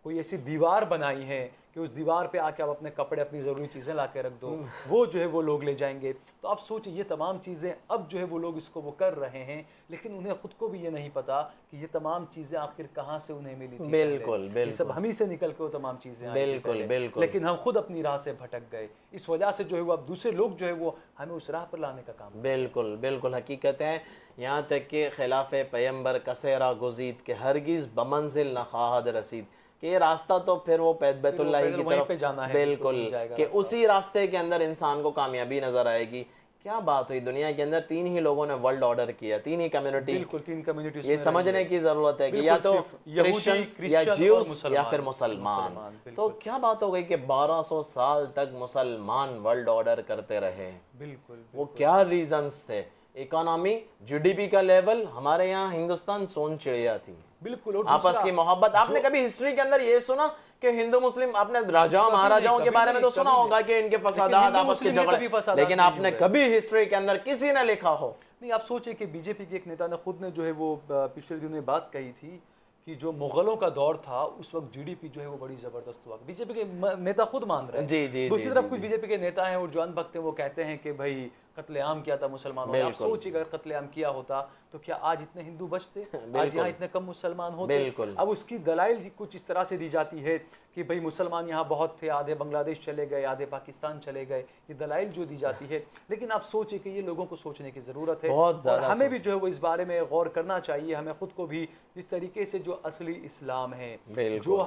کوئی ایسی دیوار بنائی ہے کہ اس دیوار پہ آ کے آپ اپنے کپڑے, اپنی ضروری چیزیں لا کے رکھ دو, وہ جو ہے وہ لوگ لے جائیں گے. تو آپ سوچیں یہ تمام چیزیں اب جو ہے وہ لوگ اس کو وہ کر رہے ہیں, لیکن انہیں خود کو بھی یہ نہیں پتا کہ یہ تمام چیزیں آخر کہاں سے انہیں ملی تھی. بالکل, یہ سب ہمیں سے نکل کے وہ تمام چیزیں آئی, بالکل, لیکن ہم خود اپنی راہ سے بھٹک گئے. اس وجہ سے جو ہے وہ اب دوسرے لوگ جو ہے وہ ہمیں اس راہ پر لانے کا کام. بالکل بالکل, حقیقت ہے. یہاں تک کہ خلاف پیمبر کسیرا گزید کہ ہرگز بمنزل نہ خواہد رسید, کہ یہ راستہ تو پھر وہ بیت اللہ کی طرف, بالکل, کہ اسی راستے کے اندر انسان کو کامیابی نظر آئے گی. کیا بات ہوئی, دنیا کے اندر 3 ہی لوگوں نے ورلڈ آرڈر کیا, 3 ہی کمیونٹی. بالکل 3 کمیونٹیز. یہ سمجھنے کی ضرورت ہے کہ یا تو کرسچنز یا جیوز یا پھر مسلمان. تو کیا بات ہو گئی کہ 1200 سال تک مسلمان ورلڈ آرڈر کرتے رہے. بالکل, وہ کیا ریزنز تھے؟ اکانومی, GDP کا لیول, ہمارے یہاں ہندوستان سون چڑیا تھی, بالکل, آپس کی محبت. آپ نے کبھی ہسٹری کے اندر یہ سنا کہ ہندو مسلم, آپ نے راجاؤں مہاراجاؤں کے بارے میں تو سنا ہوگا کہ ان کے فسادات, آپس کے جھگڑے, لیکن آپ نے کبھی ہسٹری کے اندر کسی نے لکھا ہو نہیں. آپ سوچیں کہ BJP کے ایک نیتا نے خود نے جو ہے وہ پچھلے دنوں میں بات کہی تھی کہ جو مغلوں کا دور تھا اس وقت GDP جو ہے وہ بڑی زبردست ہوا. BJP کے نیتا خود مان رہے ہیں. جی, دوسری طرف کچھ BJP کے نیتا ہیں اور جو ان بھکت ہیں وہ کہتے ہیں کہ بھائی قتل عام کیا تھا مسلمانوں نے. آپ سوچیں اگر قتل عام کیا ہوتا تو کیا آج اتنے ہندو بچتے, آج یہاں اتنے کم مسلمان ہوتے؟ اب اس کی دلائل کچھ اس طرح سے دی جاتی ہے کہ بھئی مسلمان یہاں بہت تھے, آدھے بنگلہ دیش چلے گئے, آدھے پاکستان چلے گئے, یہ دلائل جو دی جاتی ہے. لیکن آپ سوچیں کہ یہ لوگوں کو سوچنے کی ضرورت ہے, اور ہمیں بھی جو ہے وہ اس بارے میں غور کرنا چاہیے. ہمیں خود کو بھی جس طریقے سے جو اصلی اسلام ہے, جو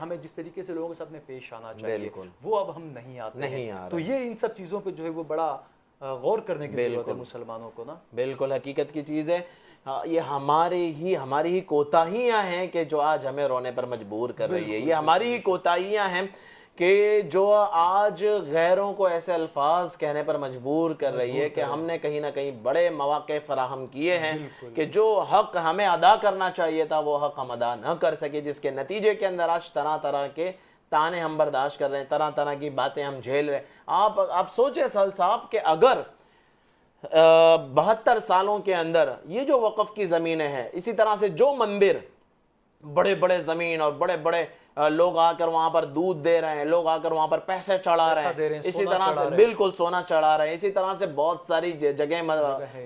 ہمیں جس طریقے سے لوگوں کے ساتھ میں پیش آنا چاہیے, وہ اب ہم نہیں آتے. تو یہ ان سب چیزوں پہ جو ہے وہ بڑا غور کرنے کی ضرورت ہے مسلمانوں کو نا. بالکل, حقیقت کی چیز ہے. یہ ہماری ہی کوتاہیاں ہیں کہ جو آج ہمیں رونے پر مجبور کر رہی ہے. یہ ہماری ہی کوتاہیاں ہیں کہ جو آج غیروں کو ایسے الفاظ کہنے پر مجبور کر رہی ہے کہ ہم نے کہیں نہ کہیں بڑے مواقع فراہم کیے ہیں کہ جو حق ہمیں ادا کرنا چاہیے تھا وہ حق ہم ادا نہ کر سکے, جس کے نتیجے کے اندر آج طرح طرح کے تانے ہم برداشت کر رہے ہیں, طرح طرح کی باتیں ہم جھیل رہے ہیں. آپ سوچیں سل صاحب کہ اگر 72 سالوں کے اندر یہ جو وقف کی زمینیں ہیں, اسی طرح سے جو مندر بڑے بڑے زمین اور بڑے بڑے لوگ آ کر وہاں پر دودھ دے رہے ہیں, لوگ آ کر وہاں پر پیسے چڑھا رہے ہیں, اسی طرح سے بالکل سونا چڑھا رہے ہیں, اسی طرح سے بہت ساری جگہیں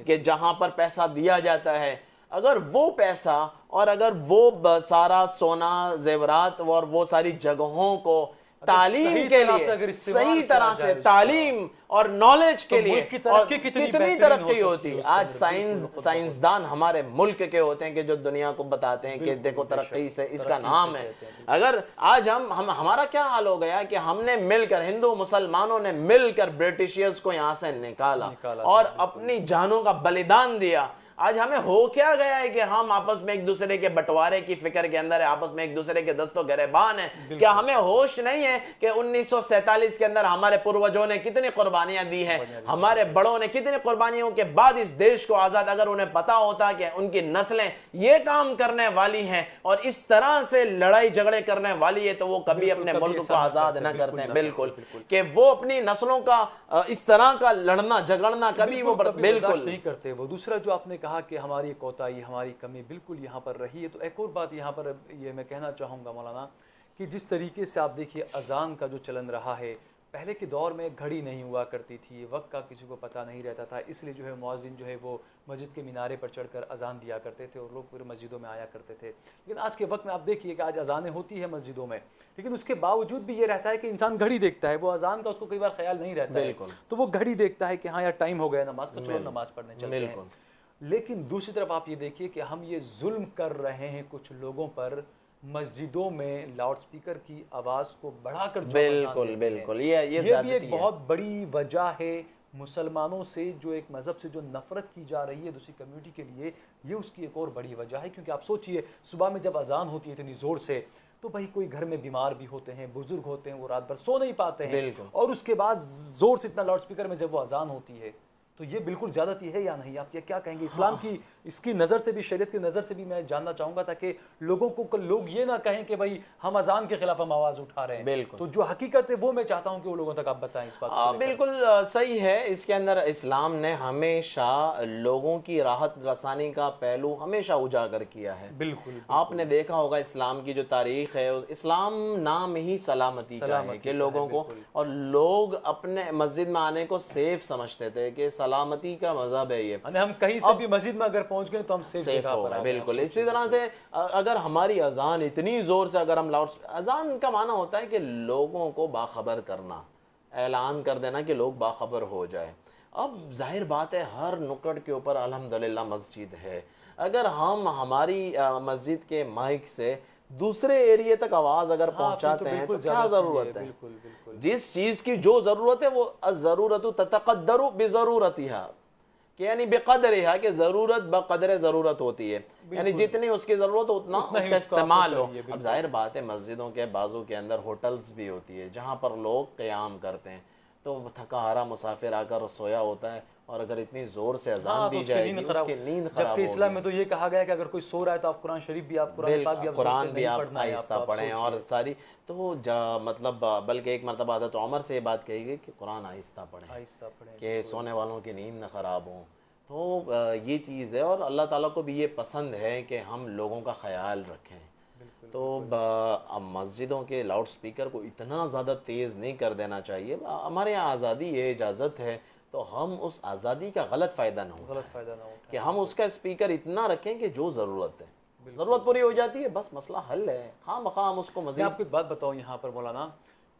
کہ جہاں پر پیسہ دیا جاتا ہے. اگر وہ پیسہ اور اگر وہ سارا سونا زیورات اور وہ ساری جگہوں کو تعلیم کے لیے صحیح طرح سے تعلیم اور نالج کے لیے کتنی ترقی ہوتی. آج سائنسدان ہمارے ملک کے ہوتے ہیں کہ جو دنیا کو بتاتے ہیں کہ دیکھو ترقی سے اس کا نام ہے. اگر آج ہمارا کیا حال ہو گیا کہ ہم نے مل کر, ہندو مسلمانوں نے مل کر برٹشیئرز کو یہاں سے نکالا اور اپنی جانوں کا بلیدان دیا. آج ہمیں ہو کیا گیا ہے کہ ہم آپس میں ایک دوسرے کے بٹوارے کی فکر کے اندر ہے, آپس میں ایک دوسرے کے دست و گریبان ہیں. کیا ہمیں ہوش نہیں ہے کہ 1947 کے اندر ہمارے پروجوں نے کتنی قربانیاں دی ہیں, ہمارے بڑوں نے کتنی قربانیوں کے بعد اس دیش کو آزاد, اگر انہیں پتا ہوتا کہ ان کی نسلیں یہ کام کرنے والی ہیں اور اس طرح سے لڑائی جھگڑے کرنے والی ہے تو وہ کبھی اپنے ملک کو آزاد نہ کرتے ہیں. بالکل کہ وہ اپنی نسلوں کا اس طرح کا لڑنا جھگڑنا کبھی وہ بالکل نہیں کرتے. وہ دوسرا جو آپ نے کہا کہ ہماری کوتاہی, ہماری کمی بالکل یہاں پر رہی ہے, تو ایک اور بات یہاں پر یہ میں کہنا چاہوں گا مولانا کہ جس طریقے سے آپ دیکھیے اذان کا جو چلن رہا ہے, پہلے کے دور میں گھڑی نہیں ہوا کرتی تھی, وقت کا کسی کو پتہ نہیں رہتا تھا, اس لیے جو ہے مؤذن جو ہے وہ مسجد کے مینارے پر چڑھ کر اذان دیا کرتے تھے اور لوگ پورے مسجدوں میں آیا کرتے تھے. لیکن آج کے وقت میں آپ دیکھیے کہ آج اذانیں ہوتی ہے مسجدوں میں, لیکن اس کے باوجود بھی یہ رہتا ہے کہ انسان گھڑی دیکھتا ہے, وہ اذان کا اس کو کئی بار خیال نہیں رہتا ہے, تو وہ گھڑی دیکھتا ہے کہ ہاں یار ٹائم ہو گیا نماز کا, چلو نماز پڑھنے چلتے ہیں. لیکن دوسری طرف آپ یہ دیکھیے کہ ہم یہ ظلم کر رہے ہیں کچھ لوگوں پر, مسجدوں میں لاؤڈ سپیکر کی آواز کو بڑھا کر بالکل یہ بھی ایک بہت بڑی وجہ ہے مسلمانوں سے, جو ایک مذہب سے جو نفرت کی جا رہی ہے دوسری کمیونٹی کے لیے, یہ اس کی ایک اور بڑی وجہ ہے. کیونکہ آپ سوچئے صبح میں جب اذان ہوتی ہے اتنی زور سے, تو بھائی کوئی گھر میں بیمار بھی ہوتے ہیں, بزرگ ہوتے ہیں, وہ رات بھر سو نہیں پاتے ہیں, اور اس کے بعد زور سے اتنا لاؤڈ سپیکر میں جب وہ اذان ہوتی ہے, تو یہ بالکل زیادتی ہے یا نہیں؟ آپ یہ کیا کہیں گے اسلام کی اس کی نظر سے بھی, شریعت کی نظر سے بھی میں جاننا چاہوں گا, تاکہ لوگوں کو لوگ یہ نہ کہیں کہ بھائی ہم اذان کے خلاف ہم آواز اٹھا رہے ہیں. بالکل, تو جو حقیقت ہے وہ میں چاہتا ہوں کہ وہ لوگوں تک آپ بتائیں اس بات کو. بالکل صحیح ہے. اس کے اندر اسلام نے ہمیشہ لوگوں کی راحت رسانی کا پہلو ہمیشہ اجاگر کیا ہے. بالکل آپ نے دیکھا ہوگا اسلام کی جو تاریخ ہے, اسلام نام ہی سلامتی کا ہے کہ لوگوں کو, اور لوگ اپنے مسجد میں آنے کو سیف سمجھتے تھے کہ سلامتی کا مذہب ہے یہ, ہم کہیں سے بھی مسجد میں اگر پہنچ گئے تو ہم سیف ہو گئے. بالکل اسی طرح سے اگر ہماری اذان اتنی زور سے, اگر ہم اذان کا معنی ہوتا ہے کہ لوگوں کو باخبر کرنا, اعلان کر دینا کہ لوگ باخبر ہو جائے. اب ظاہر بات ہے ہر نکڑ کے اوپر الحمدللہ مسجد ہے, اگر ہم ہماری مسجد کے مائک سے دوسرے ایریے تک آواز اگر پہنچاتے ہیں تو کیا ضرورت ہے؟ جس چیز کی جو ضرورت ہے وہ الضرورت تتقدر بضرورتها, کہ یعنی بقدرها, کہ ضرورت بقدر ضرورت ہوتی ہے, یعنی جتنی اس کی ضرورت ہو اتنا اس کا استعمال ہو. اب ظاہر بات ہے مسجدوں کے بازو کے اندر ہوٹلز بھی ہوتی ہے جہاں پر لوگ قیام کرتے ہیں, تو تھکا ہارا مسافر آ کر سویا ہوتا ہے, اور اگر اتنی زور سے اذان دی جائے گی اس کی نیند خراب ہوگی. جبکہ اسلام میں تو یہ کہا گیا ہے کہ اگر کوئی سو رہا ہے تو آپ قرآن شریف بھی, آپ قرآن بھی آپ آہستہ پڑھیں, اور ساری تو مطلب بلکہ ایک مرتبہ حضرت عمر سے یہ بات کہی گئی کہ قرآن آہستہ پڑھیں کہ سونے والوں کی نیند نہ خراب ہوں. تو یہ چیز ہے, اور اللہ تعالیٰ کو بھی یہ پسند ہے کہ ہم لوگوں کا خیال رکھیں. تو مسجدوں کے لاؤڈ سپیکر کو اتنا زیادہ تیز نہیں کر دینا چاہیے. ہمارے یہاں آزادی ہے, اجازت ہے, تو ہم اس آزادی کا غلط فائدہ نہ اٹھائیں کہ ہم اس کا سپیکر اتنا رکھیں کہ جو ضرورت ہے, ضرورت پوری ہو جاتی ہے بس مسئلہ حل ہے. خواہ مخواہ ہم اس کو مزید. میں آپ کو ایک بات بتاؤں یہاں پر مولانا,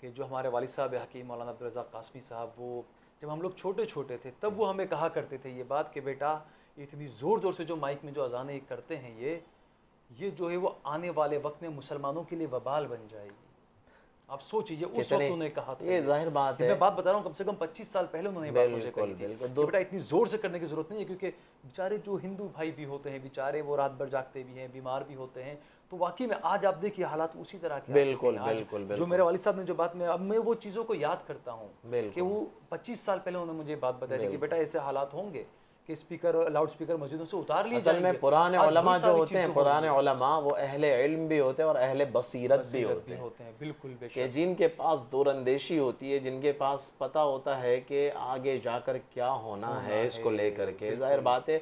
کہ جو ہمارے والد صاحب حکیم مولانا عبدالرزاق قاسمی صاحب, وہ جب ہم لوگ چھوٹے چھوٹے تھے تب وہ ہمیں کہا کرتے تھے یہ بات کہ بیٹا اتنی زور زور سے جو مائک میں جو اذانیں کرتے ہیں یہ جو ہے وہ آنے والے وقت میں مسلمانوں کے لیے وبال بن جائے گی. آپ سوچیے اس وقت انہوں نے کہا تھا, یہ ظاہر بات ہے, میں بات بتا رہا ہوں کم سے کم 25 سال پہلے انہوں نے یہ بات مجھے کہی تھی کہ بیٹا اتنی زور سے کرنے کی ضرورت نہیں ہے, کیونکہ بیچارے جو ہندو بھائی بھی ہوتے ہیں بیچارے وہ رات بھر جاگتے بھی ہیں, بیمار بھی ہوتے ہیں. تو واقعی میں آج آپ دیکھیے حالات اسی طرح کے بالکل جو میرے والد صاحب نے جو بات میں, اب میں وہ چیزوں کو یاد کرتا ہوں کہ وہ 25 سال پہلے انہوں نے مجھے بات بتائی کہ بیٹا ایسے حالات ہوں گے کہ سپیکر لاؤڈ سپیکر مسجدوں سے اتار لیے جائیں گے. اصل میں پرانے علماء جو ہوتے ہیں, پرانے علماء وہ اہل علم بھی ہوتے ہیں اور اہل بصیرت بھی ہوتے ہیں. بالکل کہ جن کے پاس دور اندیشی ہوتی ہے, جن کے پاس پتہ ہوتا ہے کہ آگے جا کر کیا ہونا ہے اس کو لے کر کے. ظاہر بات ہے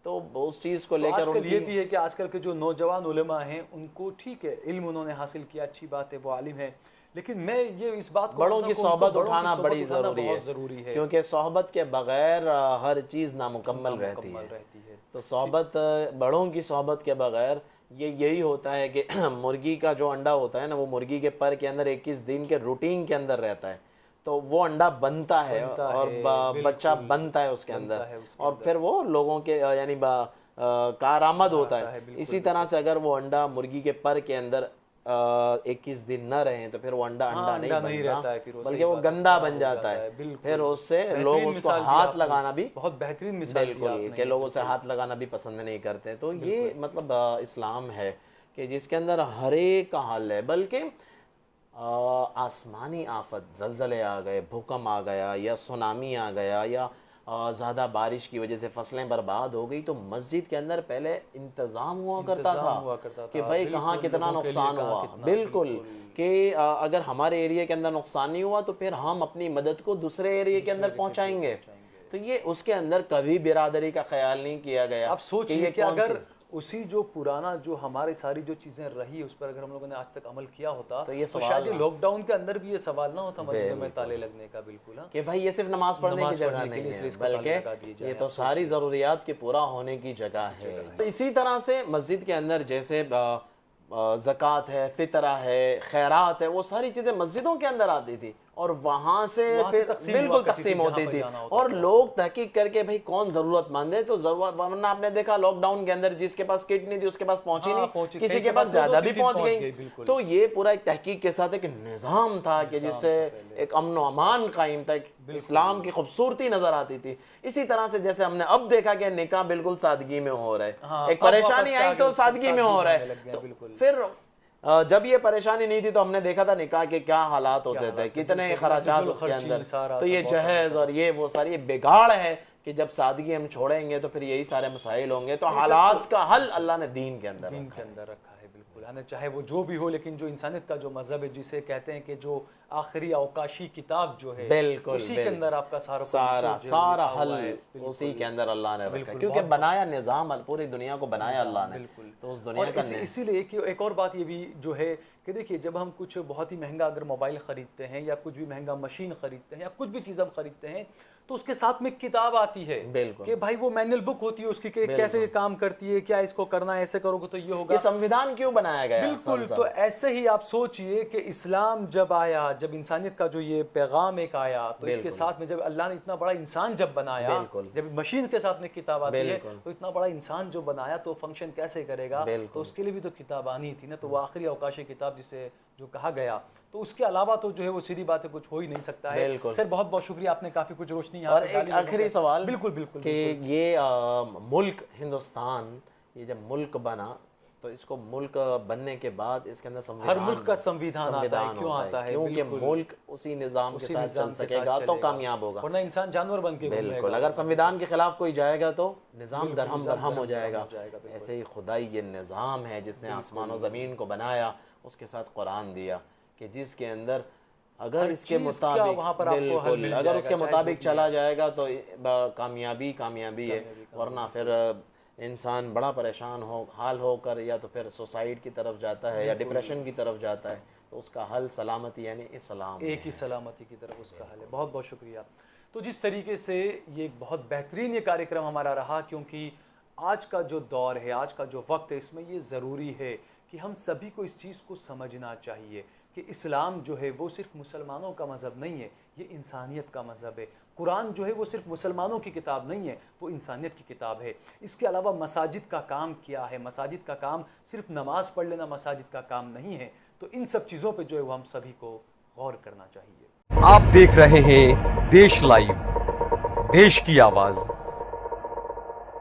تو اس چیز کو لے آج کر کل یہ بھی ہے کہ آج کل کے جو نوجوان علماء ہیں ان کو ٹھیک ہے علم انہوں نے حاصل کیا، اچھی بات ہے، وہ عالم ہے، لیکن میں یہ اس بات کو بڑوں کی صحبت اٹھانا بڑی بہت ضروری ہے، ہے، کیونکہ صحبت کے بغیر ہر چیز نامکمل رہتی ہے۔ تو صحبت، بڑوں کی صحبت کے بغیر یہی ہوتا ہے کہ مرغی کا جو انڈا ہوتا ہے نا، وہ مرغی کے پر کے اندر 21 دن کے روٹین کے اندر رہتا ہے، تو وہ انڈا بنتا ہے اور بچہ بنتا ہے اس کے اندر، اور پھر وہ لوگوں کے یعنی کارآمد ہوتا ہے۔ اسی طرح سے اگر وہ انڈا مرغی کے پر کے اندر 21 دن نہ رہیں تو پھر وہ انڈا نہیں بنتا، بلکہ وہ گندا بن جاتا ہے، پھر اس سے لوگ اس کو ہاتھ لگانا بھی، بہت بہترین مثال بالکل، کہ لوگ اسے ہاتھ لگانا بھی پسند نہیں کرتے۔ تو یہ مطلب اسلام ہے کہ جس کے اندر ہر ایک کا حل ہے، بلکہ آسمانی آفت، زلزلے آ گئے، بھوکم آ گیا، یا سونامی آ گیا، یا زیادہ بارش کی وجہ سے فصلیں برباد ہو گئی، تو مسجد کے اندر پہلے انتظام ہوا کرتا تھا کہ بھائی کہاں کتنا نقصان ہوا، بالکل، کہ اگر ہمارے ایریے کے اندر نقصان نہیں ہوا تو پھر ہم اپنی مدد کو دوسرے ایریے کے اندر پہنچائیں گے۔ تو یہ اس کے اندر کبھی برادری کا خیال نہیں کیا گیا۔ اب سوچئے کہ اگر اسی جو پرانا جو ہماری ساری جو چیزیں رہی اس پر اگر ہم لوگوں نے آج تک عمل کیا ہوتا تو شاید یہ لاک ڈاؤن کے اندر بھی یہ سوال نہ ہوتا مسجدوں میں تالے لگنے کا، بالکل، کہ بھائی یہ صرف نماز پڑھنے کی جگہ نہیں ہے، بلکہ یہ تو ساری ضروریات کے پورا ہونے کی جگہ ہے۔ اسی طرح سے مسجد کے اندر جیسے زکوٰۃ ہے، فطرہ ہے، خیرات ہے، وہ ساری چیزیں مسجدوں کے اندر آتی تھی اور وہاں سے بالکل تقسیم ہوتی تھی، اور لوگ تحقیق کر کے بھائی کون ضرورت مند ہے تو ورنہ آپ نے دیکھا لاک ڈاؤن کے اندر جس کے پاس کٹ نہیں تھی اس کے پاس پہنچی نہیں، کسی کے پاس زیادہ بھی پہنچ گئی۔ تو یہ پورا ایک تحقیق کے ساتھ ایک نظام تھا کہ جس سے ایک امن و امان قائم تھا، اسلام کی خوبصورتی نظر آتی تھی۔ اسی طرح سے جیسے ہم نے اب دیکھا کہ نکاح بالکل سادگی میں ہو رہا ہے، ایک پریشانی آئی تو سادگی میں ہو رہا ہے، تو پھر جب یہ پریشانی نہیں تھی تو ہم نے دیکھا تھا نکاح کے کیا حالات ہوتے تھے، کتنے خراجات اس کے اندر، تو یہ جہیز اور یہ وہ ساری بگاڑ ہے کہ جب سادگی ہم چھوڑیں گے تو پھر یہی سارے مسائل ہوں گے۔ تو حالات کا حل اللہ نے دین کے اندر رکھا ہے، بالکل، یعنی چاہے وہ جو بھی ہو، لیکن جو انسانیت کا جو مذہب ہے جسے کہتے ہیں کہ جو آخری اوکاشی کتاب جو ہے، بالکل اسی کے اندر آپ کا سارا حل اسی کے اندر اللہ نے رکھا، کیونکہ بنایا نظام، پوری دنیا کو بنایا اللہ نے، تو اس دنیا کا اسی لیے کہ ایک اور بات یہ بھی جو ہے کہ دیکھیے جب ہم کچھ بہت ہی مہنگا اگر موبائل خریدتے ہیں یا کچھ بھی مہنگا مشین خریدتے ہیں یا کچھ بھی چیز ہم خریدتے ہیں تو اس کے ساتھ میں کتاب آتی ہے کہ بھائی وہ مینول بک ہوتی ہے اس کی کہ کیسے کام کرتی ہے، کیا اس کو کرنا ہے، ایسے کرو گے تو یہ ہوگا۔ یہ سمویدھان کیوں بنایا گیا؟ بالکل، تو ایسے ہی آپ سوچئے کہ اسلام جب آیا، جب انسانیت کا جو یہ پیغام ایک آیا، تو اس کے ساتھ میں جب اللہ نے اتنا بڑا انسان جب بنایا، جب مشین کے ساتھ میں کتاب آتی ہے تو اتنا بڑا انسان جو بنایا تو فنکشن کیسے کرے گا، تو اس کے لیے بھی تو کتاب آنی تھی نا، تو وہ آخری اوکاشی کتاب جسے جو کہا گیا، تو اس کے علاوہ تو جو ہے وہ سیدھی بات ہے کچھ ہو ہی نہیں سکتا ہے۔ خیر بہت بہت شکریہ، آپ نے کافی کچھ روشنی یہاں اور ایک آخری سوال، بالکل کہ یہ ملک ہندوستان یہ جب ملک بنا تو اس کو ملک بننے کے بعد اس کے اندر ہر ملک کا سمویدھان کیوں آتا ہے؟ کیونکہ ملک اسی نظام کے ساتھ چل سکے گا تو کامیاب ہوگا، ورنہ انسان جانور بن کے بالکل، اگر سمویدھان کے خلاف کوئی جائے گا تو نظام درہم برہم ہو جائے گا۔ ایسے ہی خدائی یہ نظام ہے جس نے آسمان و زمین کو بنایا، اس کے ساتھ قرآن دیا کہ جس کے اندر اگر اس کے مطابق بالکل اگر اس کے مطابق چلا جائے گا تو کامیابی ہے، ورنہ پھر انسان بڑا پریشان حال ہو کر یا تو پھر سوسائڈ کی طرف جاتا ہے یا ڈپریشن کی طرف جاتا ہے، تو اس کا حل سلامتی یعنی اسلام، ایک ہی سلامتی کی طرف اس کا حل ہے۔ بہت بہت شکریہ۔ تو جس طریقے سے یہ ایک بہت بہترین یہ کارکرم ہمارا رہا، کیونکہ آج کا جو دور ہے، آج کا جو وقت ہے، اس میں یہ ضروری ہے کہ ہم سبھی کو اس چیز کو سمجھنا چاہیے کہ اسلام جو ہے وہ صرف مسلمانوں کا مذہب نہیں ہے، یہ انسانیت کا مذہب ہے۔ قرآن جو ہے وہ صرف مسلمانوں کی کتاب نہیں ہے، وہ انسانیت کی کتاب ہے۔ اس کے علاوہ مساجد کا کام کیا ہے؟ مساجد کا کام صرف نماز پڑھ لینا مساجد کا کام نہیں ہے، تو ان سب چیزوں پہ جو ہے وہ ہم سبھی کو غور کرنا چاہیے۔ آپ دیکھ رہے ہیں دیش لائیو، دیش کی آواز۔